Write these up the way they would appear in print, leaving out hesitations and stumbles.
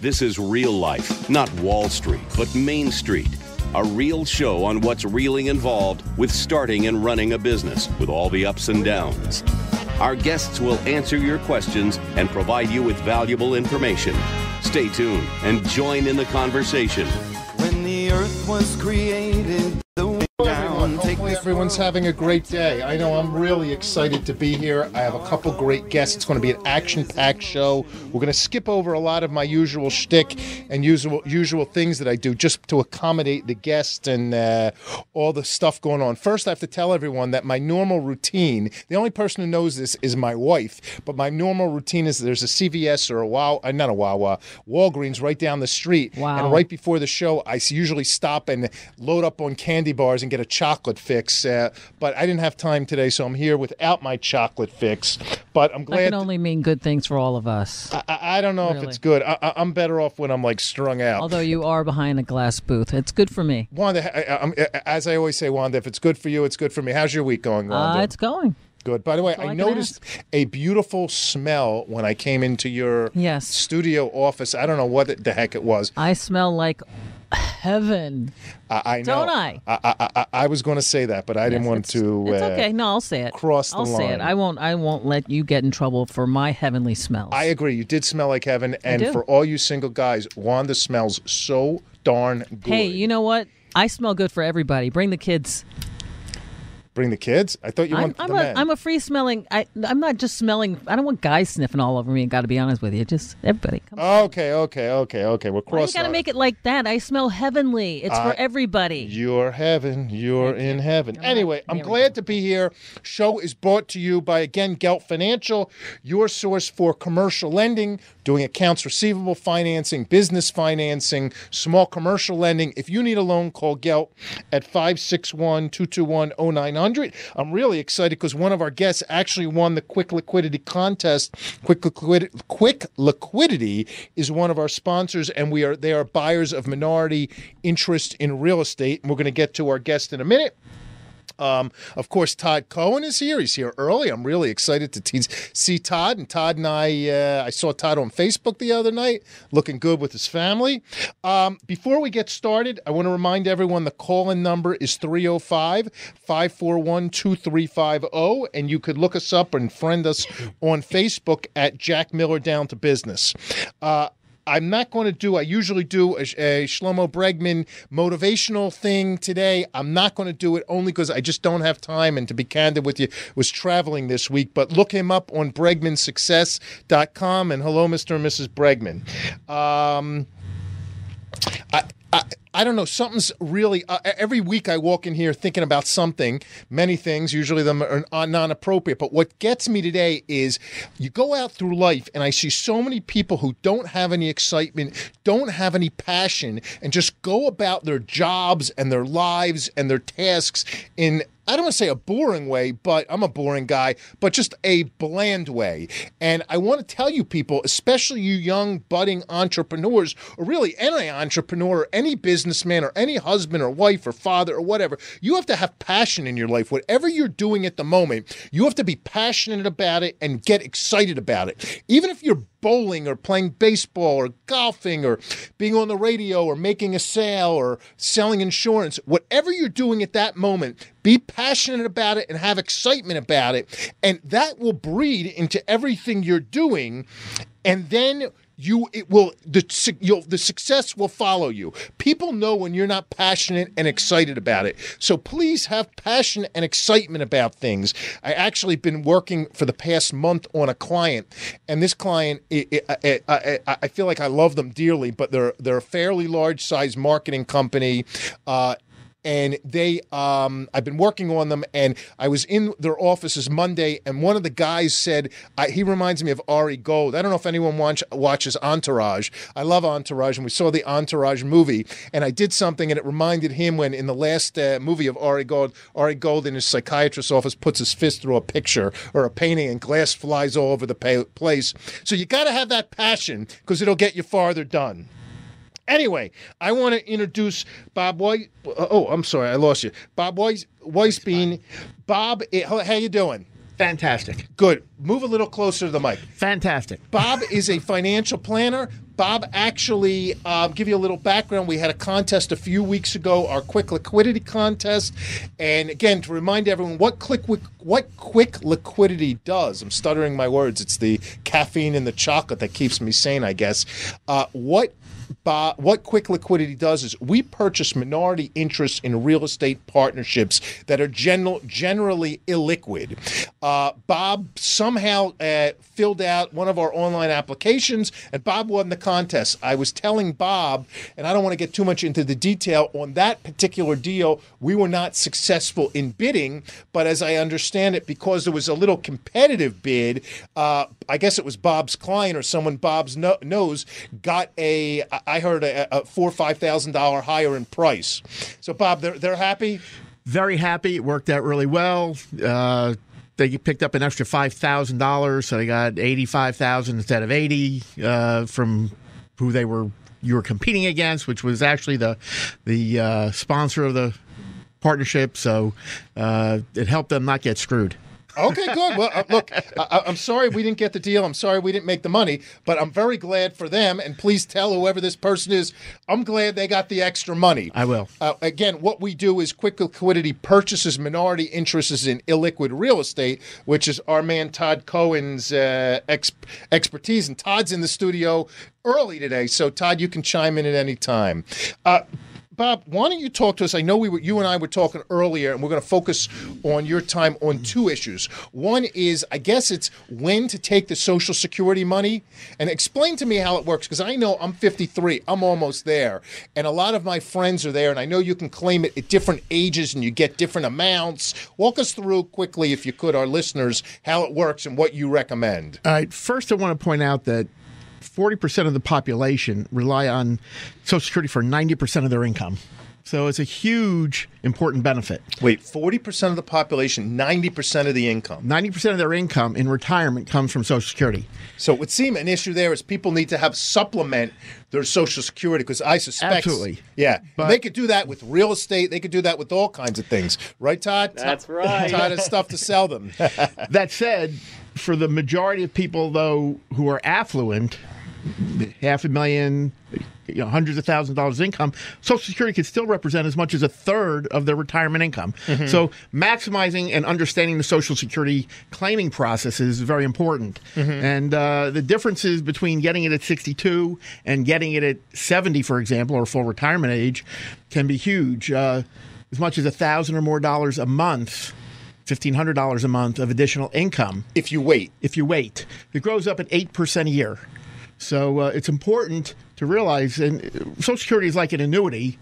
This is real life, not Wall Street, but Main Street. A real show on what's really involved with starting and running a business with all the ups and downs. Our guests will answer your questions and provide you with valuable information. Stay tuned and join in the conversation. When the earth was created, Hopefully everyone's having a great day. I know I'm really excited to be here. I have a couple great guests. It's going to be an action-packed show. We're going to skip over a lot of my usual shtick and usual things that I do just to accommodate the guests and all the stuff going on. First, I have to tell everyone that my normal routine, the only person who knows this is my wife, but my normal routine is there's a CVS or Walgreens right down the street. Wow. And right before the show, I usually stop and load up on candy bars and get a chocolate fix, but I didn't have time today, so I'm here without my chocolate fix. But I'm glad. That can only mean good things for all of us. I don't know if it's good. I'm better off when I'm like strung out. Although you are behind a glass booth, it's good for me. Wanda, as I always say, Wanda, if it's good for you, it's good for me. How's your week going, Wanda? It's going. Good. By the way, I noticed a beautiful smell when I came into your studio office. I don't know what the heck it was. I smell like heaven. I know. Don't I? I was going to say that, but I didn't want to. It's okay. No, I'll say it. Cross the line. I'll say it. I won't let you get in trouble for my heavenly smells. I agree. You did smell like heaven, and for all you single guys, Wanda smells so darn good. Hey, you know what? I smell good for everybody. Bring the kids. Bring the kids? I thought you want the men. I'm a free-smelling. I'm not just smelling. I don't want guys sniffing all over me. Got to be honest with you. Just everybody. Come on. Okay. We're crossing. You got to make it like that. I smell heavenly. It's for everybody. You're heaven. You're in heaven. Anyway, I'm glad to be here. Show is brought to you by, again, Gelt Financial, your source for commercial lending, doing accounts receivable financing, business financing, small commercial lending. If you need a loan, call Gelt at 561-221-0900. I'm really excited because one of our guests actually won the Quick Liquidity contest. Quick Liquidity is one of our sponsors, and they are buyers of minority interest in real estate. And we're going to get to our guest in a minute. Of course, Todd Cohen is here. He's here early. I'm really excited to see Todd. And Todd and I saw Todd on Facebook the other night, looking good with his family. Before we get started, I want to remind everyone the call-in number is 305-541-2350, and you could look us up and friend us on Facebook at Jack Miller Down to Business. I'm not going to do, I usually do a Shlomo Bregman motivational thing today. I'm not going to do it only because I just don't have time. And to be candid with you, was traveling this week. But look him up on BregmanSuccess.com. And hello, Mr. and Mrs. Bregman. I don't know, something's really, every week I walk in here thinking about something, many things, usually them are non-appropriate, but what gets me today is you go out through life and I see so many people who don't have any excitement, don't have any passion, and just go about their jobs and their lives and their tasks in, I don't want to say a boring way, but I'm a boring guy, but just a bland way. And I want to tell you people, especially you young budding entrepreneurs, or really any entrepreneur, or any businessman, or any husband or wife or father or whatever, you have to have passion in your life. Whatever you're doing at the moment, you have to be passionate about it and get excited about it. Even if you're bowling or playing baseball or golfing or being on the radio or making a sale or selling insurance, whatever you're doing at that moment, be passionate about it and have excitement about it. And that will breed into everything you're doing. And then the success will follow you. People know when you're not passionate and excited about it. So please have passion and excitement about things. I actually been working for the past month on a client, and this client, I feel like I love them dearly, but they're a fairly large size marketing company. And I've been working on them, and I was in their offices Monday, and one of the guys said, he reminds me of Ari Gold. I don't know if anyone watches Entourage. I love Entourage, and we saw the Entourage movie, and I did something, and it reminded him when in the last movie of Ari Gold in his psychiatrist's office puts his fist through a picture or a painting, and glass flies all over the place. So you got to have that passion, because it'll get you farther done. Anyway, I want to introduce Bob White. Oh, I'm sorry, I lost you. Bob Weissbein. Bob, how you doing? Fantastic. Good. Move a little closer to the mic. Fantastic. Bob is a financial planner. Bob, actually, give you a little background. We had a contest a few weeks ago, our Quick Liquidity contest. And again, to remind everyone what Quick Liquidity does, I'm stuttering my words. It's the caffeine in the chocolate that keeps me sane, I guess. What Quick Liquidity does is we purchase minority interests in real estate partnerships that are generally illiquid. Bob somehow filled out one of our online applications, and Bob won the contest. I was telling Bob, and I don't want to get too much into the detail, on that particular deal, we were not successful in bidding, but as I understand it, because there was a little competitive bid, I guess it was Bob's client or someone Bob's knows got I heard a $4,000 or $5,000 higher in price. So, Bob, they're happy? Very happy. It worked out really well. They picked up an extra $5,000, so they got $85,000 instead of $80,000 from who you were competing against, which was actually the sponsor of the partnership. So it helped them not get screwed. Okay, good. Well, look, I'm sorry we didn't get the deal. I'm sorry we didn't make the money, but I'm very glad for them. And please tell whoever this person is, I'm glad they got the extra money. I will. Again, what we do is Quick Liquidity purchases minority interests in illiquid real estate, which is our man Todd Cohen's expertise. And Todd's in the studio early today, so Todd, you can chime in at any time. Bob, why don't you talk to us? I know you and I were talking earlier, and we're going to focus on your time on two issues. One is, I guess it's when to take the Social Security money, and explain to me how it works, because I know I'm 53. I'm almost there, and a lot of my friends are there, and I know you can claim it at different ages, and you get different amounts. Walk us through quickly, if you could, our listeners, how it works and what you recommend. All right. First, I want to point out that 40% of the population rely on Social Security for 90% of their income. So it's a huge, important benefit. Wait, 40% of the population, 90% of the income. 90% of their income in retirement comes from Social Security. So it would seem an issue there is people need to have supplement their Social Security, because I suspect... Absolutely. Yeah. But they could do that with real estate. They could do that with all kinds of things. Right, Todd? That's right. Todd has stuff to sell them. that said, for the majority of people, though, who are affluent, $500,000, hundreds of thousands of dollars income, Social Security could still represent as much as a third of their retirement income. Mm-hmm. So maximizing and understanding the Social Security claiming process is very important. Mm-hmm. And the differences between getting it at 62 and getting it at 70, for example, or full retirement age, can be huge. As much as $1,000 or more a month, $1,500 a month of additional income. If you wait. It grows up at 8% a year. So it's important to realize, and Social Security is like an annuity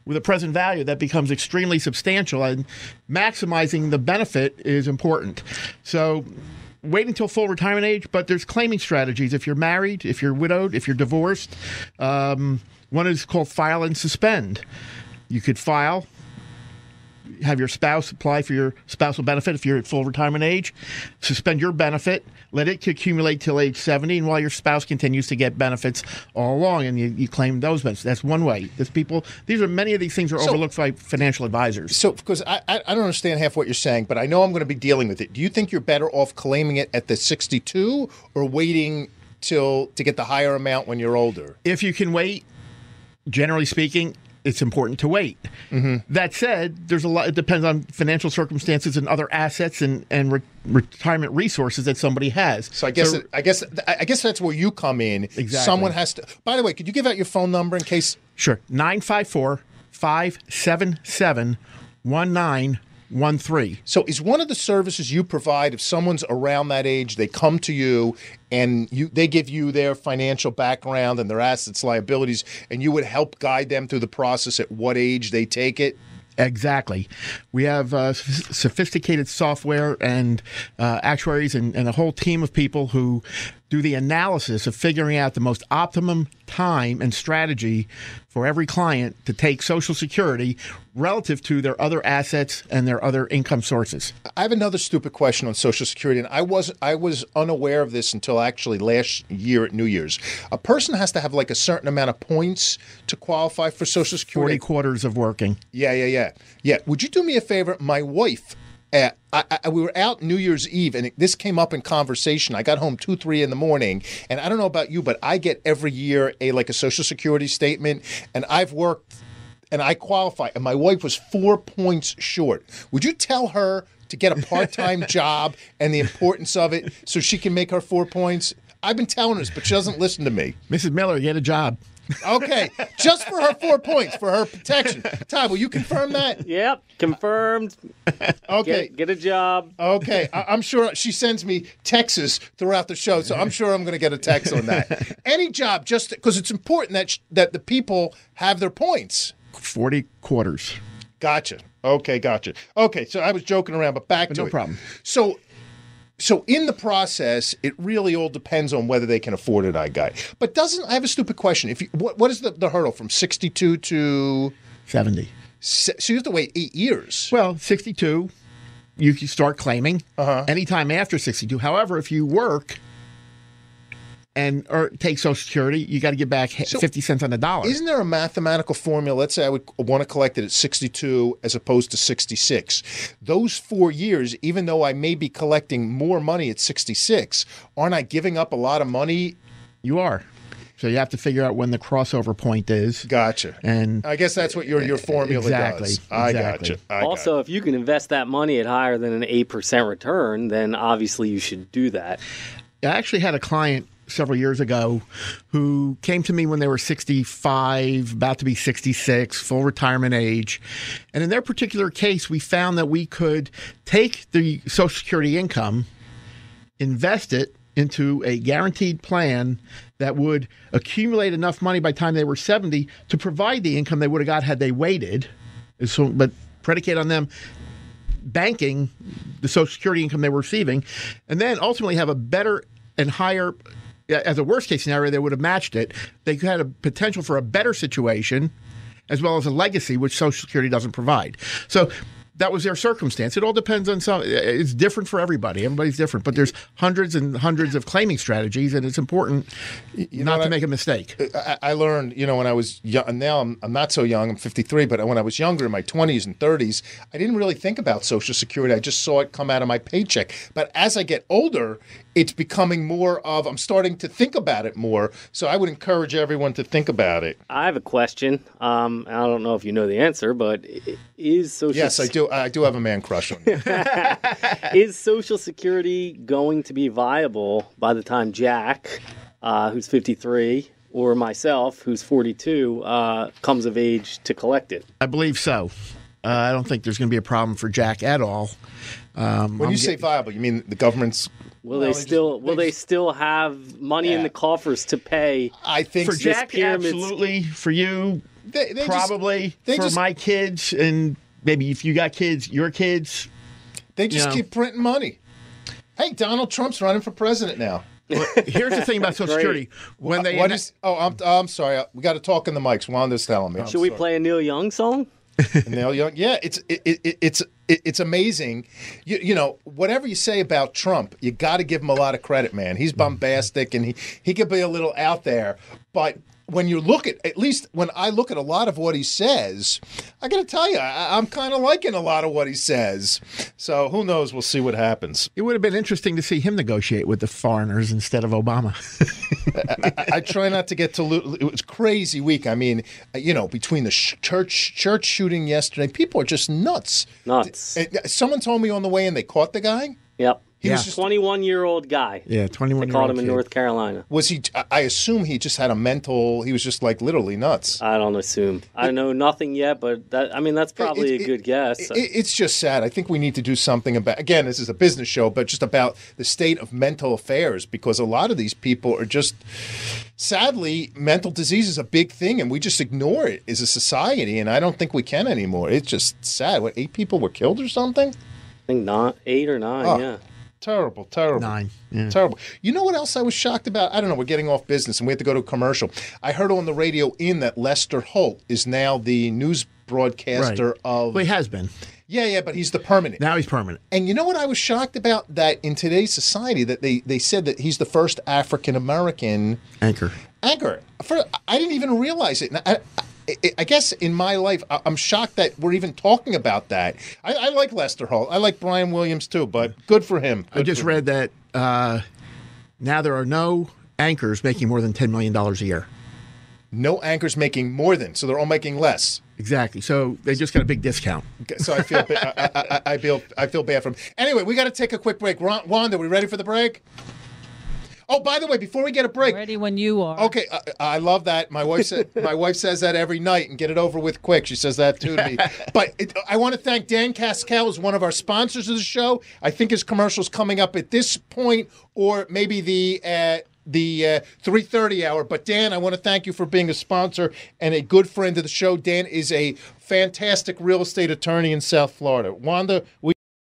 with a present value that becomes extremely substantial, and maximizing the benefit is important. So wait until full retirement age, but there's claiming strategies. If you're married, if you're widowed, if you're divorced, one is called file and suspend. You could file, have your spouse apply for your spousal benefit if you're at full retirement age, suspend your benefit, let it accumulate till age 70, and while your spouse continues to get benefits all along, and you claim those benefits. That's one way. Many of these things are overlooked by financial advisors. So, because I don't understand half what you're saying, but I know I'm going to be dealing with it. Do you think you're better off claiming it at the 62 or waiting to get the higher amount when you're older? If you can wait, generally speaking, it's important to wait. Mm-hmm. That said, there's a lot. It depends on financial circumstances and other assets and retirement resources that somebody has. So I guess that's where you come in. Exactly. Someone has to. By the way, could you give out your phone number in case? Sure. 954-577-1913. So is one of the services you provide, if someone's around that age, they come to you and they give you their financial background and their assets, liabilities, and you would help guide them through the process at what age they take it? Exactly. We have sophisticated software and actuaries and a whole team of people who do the analysis of figuring out the most optimum time and strategy for every client to take Social Security relative to their other assets and their other income sources. I have another stupid question on Social Security, and I was unaware of this until actually last year at New Year's. A person has to have like a certain amount of points to qualify for Social Security. 40 quarters of working. Yeah. Would you do me a favor? My wife We were out New Year's Eve, and this came up in conversation. I got home 2, 3 in the morning, and I don't know about you, but I get every year a Social Security statement, and I've worked, and I qualify, and my wife was 4 points short. Would you tell her to get a part-time job and the importance of it so she can make her 4 points? I've been telling her this, but she doesn't listen to me. Mrs. Miller, get a job. Okay, just for her 4 points, for her protection. Todd, will you confirm that? Yep, confirmed. Okay. Get a job. Okay, I'm sure she sends me texts throughout the show, so I'm sure I'm going to get a text on that. Any job, just because it's important that the people have their points. 40 quarters. Gotcha. Okay, gotcha. Okay, so I was joking around, but back to it. No problem. So in the process, it really all depends on whether they can afford it, I have a stupid question. If you, what is the hurdle from 62 to 70? So you have to wait 8 years. Well, 62, you can start claiming anytime after 62. However, if you work or take Social Security, you got to give back 50 cents on the dollar. Isn't there a mathematical formula? Let's say I would want to collect it at 62 as opposed to 66. Those 4 years, even though I may be collecting more money at 66, aren't I giving up a lot of money? You are. So you have to figure out when the crossover point is. Gotcha. And I guess that's what your formula does. I gotcha. Also, if you can invest that money at higher than an 8% return, then obviously you should do that. I actually had a client several years ago who came to me when they were 65, about to be 66, full retirement age. And in their particular case, we found that we could take the Social Security income, invest it into a guaranteed plan that would accumulate enough money by the time they were 70 to provide the income they would have got had they waited. So, but predicate on them banking the Social Security income they were receiving, and then ultimately have a better and higher. As a worst case scenario, they would have matched it. They had a potential for a better situation as well as a legacy, which Social Security doesn't provide. So that was their circumstance. It all depends on it's different for everybody. Everybody's different. But there's hundreds and hundreds of claiming strategies, and it's important not to make a mistake. I learned, when I was young, now I'm not so young, I'm 53, but when I was younger, in my 20s and 30s, I didn't really think about Social Security. I just saw it come out of my paycheck. But as I get older, it's becoming more of, I'm starting to think about it more. So I would encourage everyone to think about it. I have a question. I don't know if you know the answer, but is Social Yes, I do. I do have a man crush on you. Is Social Security going to be viable by the time Jack, who's 53, or myself, who's 42, comes of age to collect it? I believe so. I don't think there's going to be a problem for Jack at all. When you say viable, you mean the government's... Will they still have money in the coffers to pay? I think for Jack, absolutely. For you, probably. For my kids, and maybe if you got kids, your kids. They just keep printing money. Hey, Donald Trump's running for president now. Well, here's the thing about Social Security. When they I'm sorry. We got to talk in the mics. Wanda's telling me. Should we play a Neil Young song? Neil Young, yeah, it's amazing. Whatever you say about Trump, you got to give him a lot of credit, man. He's bombastic and he could be a little out there, but when you look at least when I look at a lot of what he says, I got to tell you, I'm kind of liking a lot of what he says. So who knows? We'll see what happens. It would have been interesting to see him negotiate with the foreigners instead of Obama. I try not to get to. It was a crazy week. I mean, between the church shooting yesterday, people are just nuts. Nuts. Someone told me on the way in they caught the guy. Yep. He was just 21-year-old guy. Yeah, 21-year-old. They caught him in North Carolina. Was he? I assume he just had a mental. He was just like literally nuts. I don't assume. I know nothing yet, but that's probably a good guess. It's just sad. I think we need to do something about. Again, this is a business show, but just about the state of mental affairs, because a lot of these people are just. Sadly, mental disease is a big thing, and we just ignore it as a society, and I don't think we can anymore. It's just sad. What, 8 people were killed or something? I think 8 or 9. Yeah. Terrible. 9. Yeah. Terrible. You know what else I was shocked about? I don't know. We're getting off business, and we have to go to a commercial. I heard on the radio that Lester Holt is now the news broadcaster of... Well, he has been. Yeah, but he's the permanent. Now he's permanent. And you know what I was shocked about? That in today's society, that they said that he's the first African-American... Anchor. I didn't even realize it. I guess in my life, I'm shocked that we're even talking about that. I like Lester Holt. I like Brian Williams too, but good for him. I just read that now there are no anchors making more than $10 million a year. No anchors making more than, so they're all making less. Exactly. So they just got a big discount. So I feel I feel bad for them. Anyway, we got to take a quick break. Wanda, we ready for the break? Oh, by the way, before we get a break, Ready when you are. okay, I love that. My wife says that every night, and get it over with quick. She says that too to me. But I want to thank Dan Cascal, who's one of our sponsors of the show. I think his commercial's coming up at this point, or maybe the 3:30 hour. But Dan, I want to thank you for being a sponsor and a good friend of the show. Dan is a fantastic real estate attorney in South Florida. Wanda,